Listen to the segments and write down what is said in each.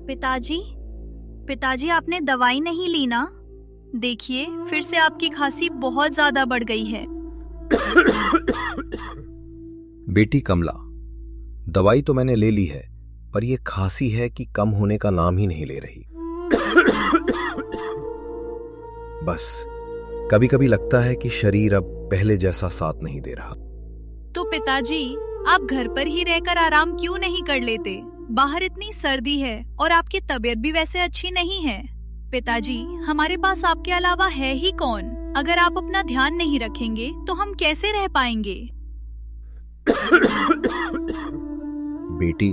पिताजी, पिताजी आपने दवाई नहीं ली ना? देखिए फिर से आपकी खांसी बहुत ज्यादा बढ़ गई है। बेटी कमला, दवाई तो मैंने ले ली है, पर यह खांसी है कि कम होने का नाम ही नहीं ले रही। बस कभी कभी लगता है कि शरीर अब पहले जैसा साथ नहीं दे रहा। तो पिताजी, आप घर पर ही रहकर आराम क्यों नहीं कर लेते? बाहर इतनी सर्दी है और आपकी तबीयत भी वैसे अच्छी नहीं है। पिताजी, हमारे पास आपके अलावा है ही कौन? अगर आप अपना ध्यान नहीं रखेंगे तो हम कैसे रह पाएंगे? बेटी,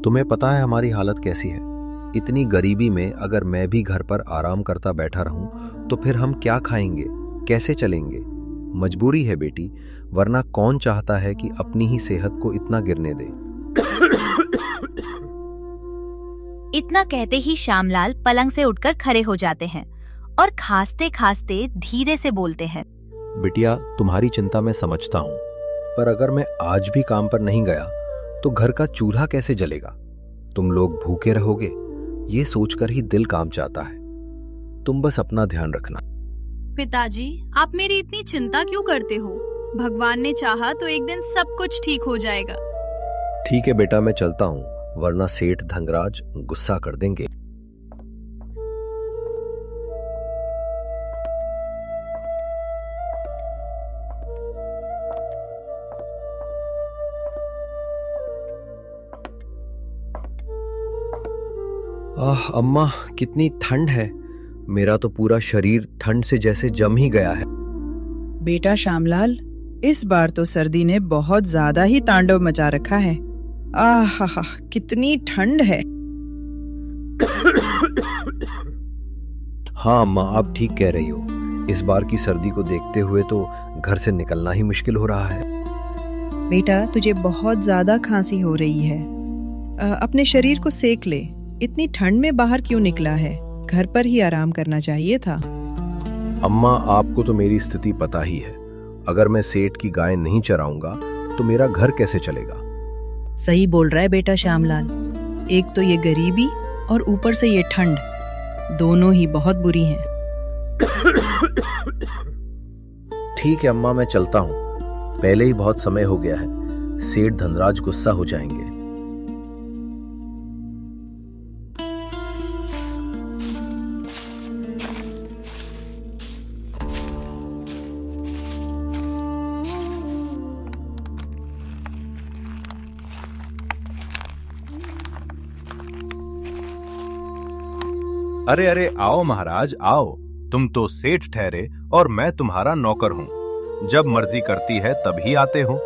तुम्हें पता है हमारी हालत कैसी है। इतनी गरीबी में अगर मैं भी घर पर आराम करता बैठा रहूं तो फिर हम क्या खाएंगे, कैसे चलेंगे? मजबूरी है बेटी, वरना कौन चाहता है कि अपनी ही सेहत को इतना गिरने दे। इतना कहते ही श्यामलाल पलंग से उठकर खड़े हो जाते हैं और खांसते खांसते धीरे से बोलते हैं। बिटिया, तुम्हारी चिंता मैं समझता हूं, पर अगर मैं आज भी काम पर नहीं गया तो घर का चूल्हा कैसे जलेगा? तुम लोग भूखे रहोगे, ये सोचकर ही दिल काम चाहता है। तुम बस अपना ध्यान रखना। पिताजी, आप मेरी इतनी चिंता क्यों करते हो? भगवान ने चाहा तो एक दिन सब कुछ ठीक हो जाएगा। ठीक है बेटा, मैं चलता हूँ, वरना सेठ धंगराज गुस्सा कर देंगे। अम्मा, कितनी ठंड है। मेरा तो पूरा शरीर ठंड से जैसे जम ही गया है। बेटा श्यामलाल, इस बार तो सर्दी ने बहुत ज्यादा ही तांडव मचा रखा है। आहा, कितनी ठंड है। हाँ अम्मा, आप ठीक कह रही हो। इस बार की सर्दी को देखते हुए तो घर से निकलना ही मुश्किल हो रहा है। बेटा, तुझे बहुत ज्यादा खांसी हो रही है। अपने शरीर को सेक ले। इतनी ठंड में बाहर क्यों निकला है? घर पर ही आराम करना चाहिए था। अम्मा, आपको तो मेरी स्थिति पता ही है। अगर मैं सेठ की गाय नहीं चराऊंगा तो मेरा घर कैसे चलेगा? सही बोल रहा है बेटा श्यामलाल। एक तो ये गरीबी और ऊपर से ये ठंड, दोनों ही बहुत बुरी हैं। ठीक है अम्मा, मैं चलता हूँ। पहले ही बहुत समय हो गया है, सेठ धनराज गुस्सा हो जाएंगे। अरे अरे, आओ महाराज आओ। तुम तो सेठ ठहरे और मैं तुम्हारा नौकर हूँ। जब मर्जी करती है तभी आते हो।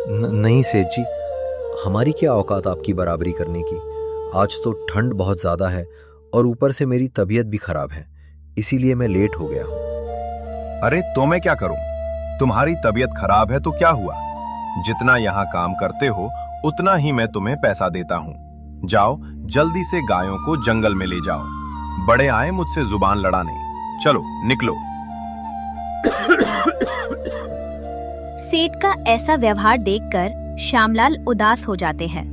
नहीं सेठ जी, हमारी क्या औकात आपकी बराबरी करने की। आज तो ठंड बहुत ज्यादा है और ऊपर से मेरी तबीयत भी खराब है, इसीलिए मैं लेट हो गया हूँ। अरे तो मैं क्या करूँ? तुम्हारी तबीयत खराब है तो क्या हुआ? जितना यहाँ काम करते हो उतना ही मैं तुम्हें पैसा देता हूँ। जाओ जल्दी से गायों को जंगल में ले जाओ। बड़े आए मुझसे जुबान लड़ाने। चलो निकलो। सेठ का ऐसा व्यवहार देखकर श्यामलाल उदास हो जाते हैं।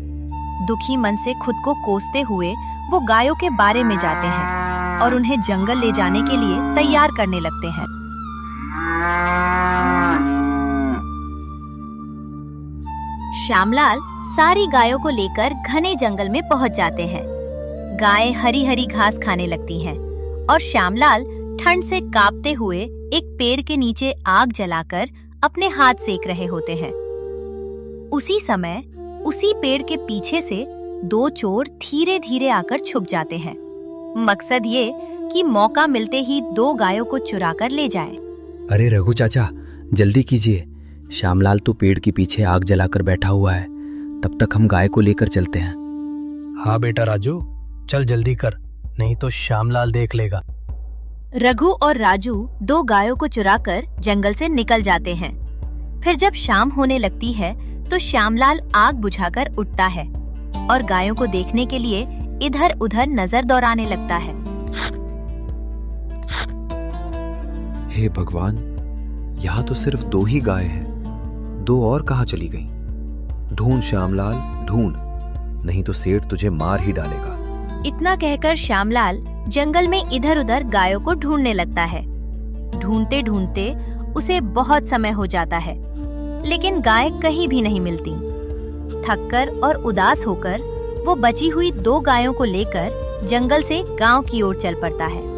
दुखी मन से खुद को कोसते हुए वो गायों के बारे में जाते हैं और उन्हें जंगल ले जाने के लिए तैयार करने लगते हैं। श्यामलाल सारी गायों को लेकर घने जंगल में पहुंच जाते हैं। गायें हरी हरी घास खाने लगती हैं और श्यामलाल ठंड से कांपते हुए एक पेड़ के नीचे आग जलाकर अपने हाथ सेक रहे होते हैं। उसी समय उसी पेड़ के पीछे से दो चोर धीरे धीरे आकर छुप जाते हैं। मकसद ये कि मौका मिलते ही दो गायों को चुरा कर ले जाएं। अरे रघु चाचा, जल्दी कीजिए। श्यामलाल तो पेड़ के पीछे आग जलाकर बैठा हुआ है। तब तक हम गाय को लेकर चलते हैं। हाँ बेटा राजू, चल जल्दी कर, नहीं तो श्यामलाल देख लेगा। रघु और राजू दो गायों को चुराकर जंगल से निकल जाते हैं। फिर जब शाम होने लगती है तो श्यामलाल आग बुझाकर उठता है और गायों को देखने के लिए इधर उधर नजर दौड़ाने लगता है। हे भगवान, यहाँ तो सिर्फ दो ही गाय हैं, दो और कहाँ चली गईं? ढूंढ श्यामलाल ढूंढ, नहीं तो सेठ तुझे मार ही डालेगा। इतना कहकर श्यामलाल जंगल में इधर उधर गायों को ढूंढने लगता है। ढूंढते ढूंढते उसे बहुत समय हो जाता है, लेकिन गाय कहीं भी नहीं मिलती। थककर और उदास होकर वो बची हुई 2 गायों को लेकर जंगल से गांव की ओर चल पड़ता है।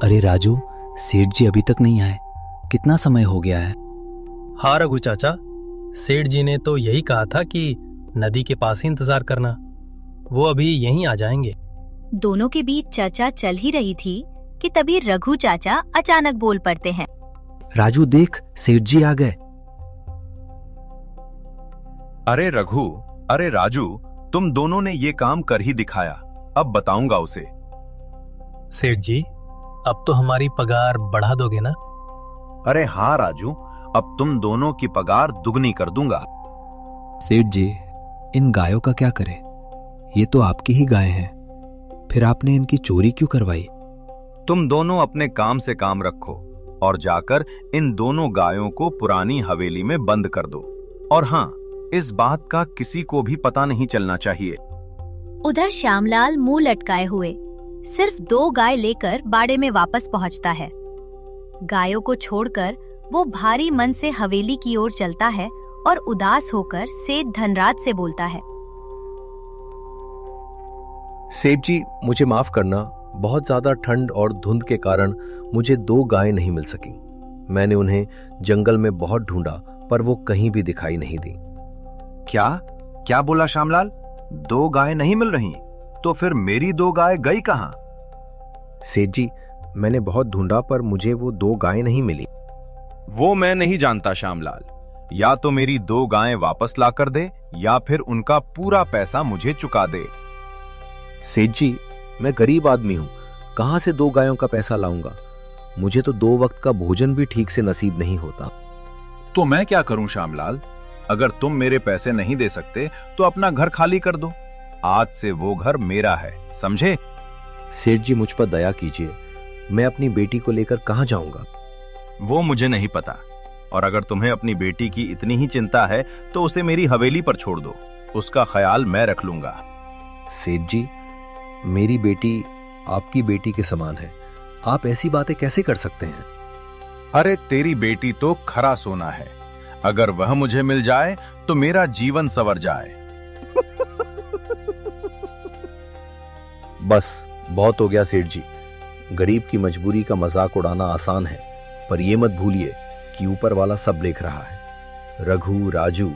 अरे राजू, सेठ जी अभी तक नहीं आए, कितना समय हो गया है? हाँ रघु चाचा, सेठ जी ने तो यही कहा था कि नदी के पास ही इंतजार करना, वो अभी यहीं आ जाएंगे। दोनों के बीच चर्चा चल ही रही थी कि तभी रघु चाचा अचानक बोल पड़ते हैं। राजू देख, सेठ जी आ गए। अरे रघु, अरे राजू, तुम दोनों ने ये काम कर ही दिखाया, अब बताऊंगा उसे। सेठ जी, अब तो हमारी पगार बढ़ा दोगे ना? अरे हाँ राजू, अब तुम दोनों की पगार दुगनी कर दूंगा। सेठ जी, इन गायों का क्या करें? ये तो आपकी ही गाय हैं, फिर आपने इनकी चोरी क्यों करवाई? तुम दोनों अपने काम से काम रखो और जाकर इन दोनों गायों को पुरानी हवेली में बंद कर दो। और हाँ, इस बात का किसी को भी पता नहीं चलना चाहिए। उधर श्यामलाल मुंह लटकाए हुए सिर्फ 2 गाय लेकर बाड़े में वापस पहुंचता है। गायों को छोड़कर वो भारी मन से हवेली की ओर चलता है और उदास होकर सेठ धनराज से बोलता है। सेठ जी, मुझे माफ करना, बहुत ज्यादा ठंड और धुंध के कारण मुझे 2 गायें नहीं मिल सकी। मैंने उन्हें जंगल में बहुत ढूंढा पर वो कहीं भी दिखाई नहीं दी। क्या क्या बोला श्यामलाल? 2 गायें नहीं मिल रही? तो फिर मेरी 2 गाय गई कहां? सेठ जी, मैंने बहुत ढूंढा पर मुझे वो 2 गायें नहीं मिली। वो मैं नहीं जानता श्यामलाल, या तो मेरी 2 गायें वापस ला कर दे या फिर उनका पूरा पैसा मुझे चुका दे। सेठ जी, मैं गरीब आदमी हूं, कहां से 2 गायों का पैसा लाऊंगा? मुझे तो 2 वक्त का भोजन भी ठीक से नसीब नहीं होता। तो मैं क्या करूं श्यामलाल? अगर तुम मेरे पैसे नहीं दे सकते तो अपना घर खाली कर दो। आज से वो घर मेरा है, समझे? सेठ जी, मुझ पर दया कीजिए, मैं अपनी बेटी को लेकर कहां जाऊंगा? वो मुझे नहीं पता, और अगर तुम्हें अपनी बेटी की इतनी ही चिंता है तो उसे मेरी हवेली पर छोड़ दो, उसका ख्याल मैं रख लूंगा। सेठ जी, मेरी बेटी आपकी बेटी के समान है, आप ऐसी बातें कैसे कर सकते हैं? अरे तेरी बेटी तो खरा सोना है, अगर वह मुझे मिल जाए तो मेरा जीवन संवर जाए। बस बहुत हो गया सेठ जी, गरीब की मजबूरी का मजाक उड़ाना आसान है, पर यह मत भूलिए कि ऊपर वाला सब देख रहा है। रघु, राजू,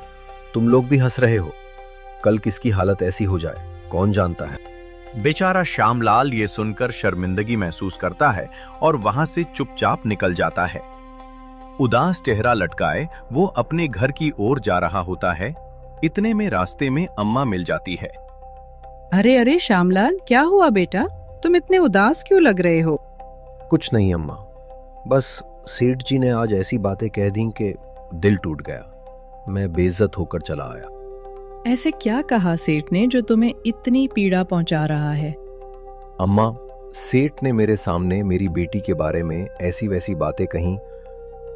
तुम लोग भी हंस रहे हो, कल किसकी हालत ऐसी हो जाए कौन जानता है। बेचारा श्यामलाल ये सुनकर शर्मिंदगी महसूस करता है और वहां से चुपचाप निकल जाता है। उदास चेहरा लटकाए वो अपने घर की ओर जा रहा होता है। इतने में रास्ते में अम्मा मिल जाती है। अरे अरे श्यामलाल, क्या हुआ बेटा? तुम इतने उदास क्यों लग रहे हो? कुछ नहीं अम्मा, बस सेठ जी ने आज ऐसी बातें कह दी कि दिल टूट गया, मैं बेइज्जत होकर चला आया। ऐसे क्या कहा सेठ ने जो तुम्हें इतनी पीड़ा पहुंचा रहा है? अम्मा, सेठ ने मेरे सामने मेरी बेटी के बारे में ऐसी वैसी बातें कहीं,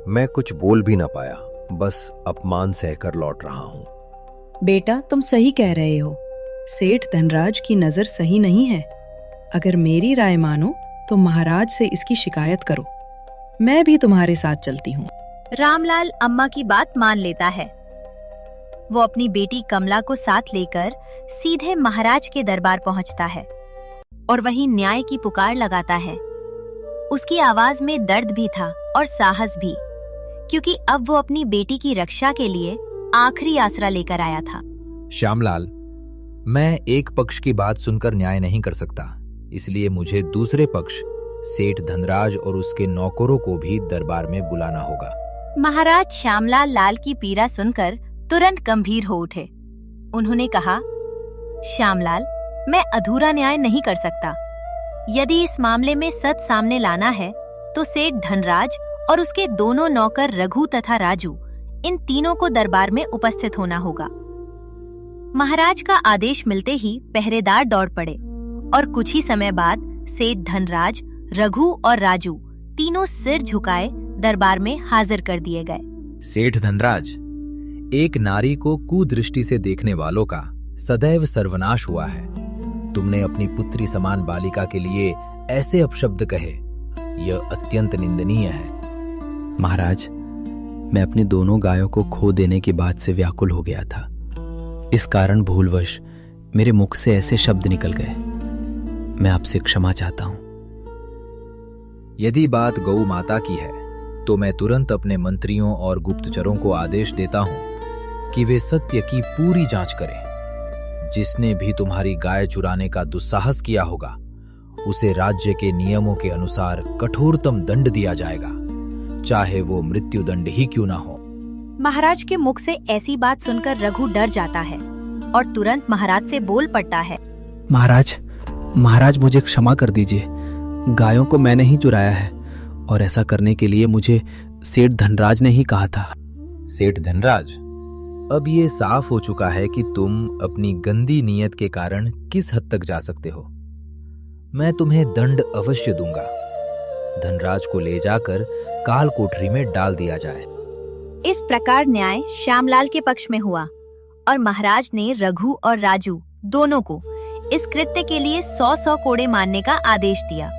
मैं कुछ बोल भी ना पाया, बस अपमान सहकर लौट रहा हूं। बेटा, तुम सही कह रहे हो, सेठ धनराज की नजर सही नहीं है। अगर मेरी राय मानो तो महाराज से इसकी शिकायत करो, मैं भी तुम्हारे साथ चलती हूँ। रामलाल अम्मा की बात मान लेता है। वो अपनी बेटी कमला को साथ लेकर सीधे महाराज के दरबार पहुंचता है और वहीं न्याय की पुकार लगाता है। उसकी आवाज में दर्द भी था और साहस भी, क्योंकि अब वो अपनी बेटी की रक्षा के लिए आखिरी आसरा लेकर आया था। श्यामलाल, मैं एक पक्ष की बात सुनकर न्याय नहीं कर सकता, इसलिए मुझे दूसरे पक्ष सेठ धनराज और उसके नौकरों को भी दरबार में बुलाना होगा। महाराज श्यामलाल लाल की पीड़ा सुनकर तुरंत गंभीर हो उठे। उन्होंने कहा, श्यामलाल, मैं अधूरा न्याय नहीं कर सकता। यदि इस मामले में सच सामने लाना है तो सेठ धनराज और उसके दोनों नौकर रघु तथा राजू, इन तीनों को दरबार में उपस्थित होना होगा। महाराज का आदेश मिलते ही पहरेदार दौड़ पड़े और कुछ ही समय बाद सेठ धनराज, रघु और राजू तीनों सिर झुकाए दरबार में हाजिर कर दिए गए। सेठ धनराज, एक नारी को कुदृष्टि से देखने वालों का सदैव सर्वनाश हुआ है। तुमने अपनी पुत्री समान बालिका के लिए ऐसे अपशब्द कहे, यह अत्यंत निंदनीय है। महाराज, मैं अपनी दोनों गायों को खो देने की बात से व्याकुल हो गया था। इस कारण भूलवश मेरे मुख से ऐसे शब्द निकल गए। मैं आपसे क्षमा चाहता हूं। यदि बात गौ माता की है तो मैं तुरंत अपने मंत्रियों और गुप्तचरों को आदेश देता हूं कि वे सत्य की पूरी जांच करें। जिसने भी तुम्हारी गाय चुराने का दुस्साहस किया होगा उसे राज्य के नियमों के अनुसार कठोरतम दंड दिया जाएगा, चाहे वो मृत्युदंड ही क्यों ना हो। महाराज के मुख से ऐसी बात सुनकर रघु डर जाता है और तुरंत महाराज से बोल पड़ता है। महाराज मुझे क्षमा कर दीजिए। गायों को मैंने ही चुराया है और ऐसा करने के लिए मुझे सेठ धनराज ने ही कहा था। सेठ धनराज, अब ये साफ हो चुका है कि तुम अपनी गंदी नीयत के कारण किस हद तक जा सकते हो। मैं तुम्हें दंड अवश्य दूंगा। धनराज को ले जाकर काल कोठरी में डाल दिया जाए। इस प्रकार न्याय श्यामलाल के पक्ष में हुआ और महाराज ने रघु और राजू दोनों को इस कृत्य के लिए 100-100 कोड़े मारने का आदेश दिया।